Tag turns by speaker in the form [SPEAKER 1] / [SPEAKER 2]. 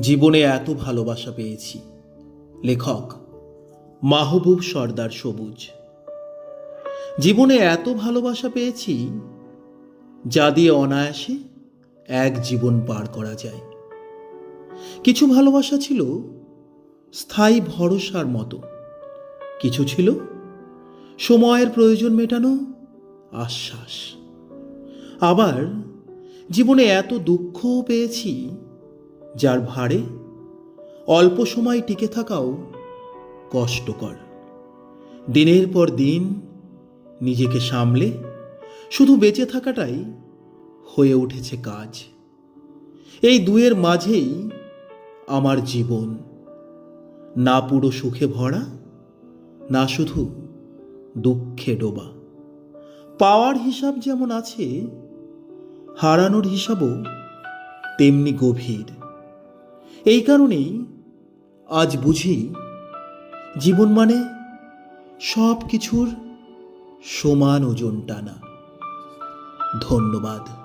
[SPEAKER 1] জীবনে এত ভালোবাসা পেয়েছি। লেখক মাহবুব সর্দার সবুজ। জীবনে এত ভালোবাসা পেয়েছি যা দিয়ে অনায়াসে এক জীবন পার করা যায়। কিছু ভালোবাসা ছিল স্থায়ী ভরসার মতো, কিছু ছিল সময়ের প্রয়োজন মেটানো আশ্বাস। আবার জীবনে এত দুঃখও পেয়েছি যার ভারে অল্প সময় টিকে থাকাও কষ্টকর। দিনের পর দিন নিজেকে সামলে শুধু বেঁচে থাকাটাই হয়ে উঠেছে কাজ। এই দুয়ের মাঝেই আমার জীবন, না পুরো সুখে ভরা, না শুধু দুঃখে ডোবা। পাওয়ার হিসাব যেমন আছে, হারানোর হিসাবও তেমনি গভীর। এই কারণেই আজ বুঝি জীবন মানে সব কিছুর সমান ওজন টানা। ধন্যবাদ।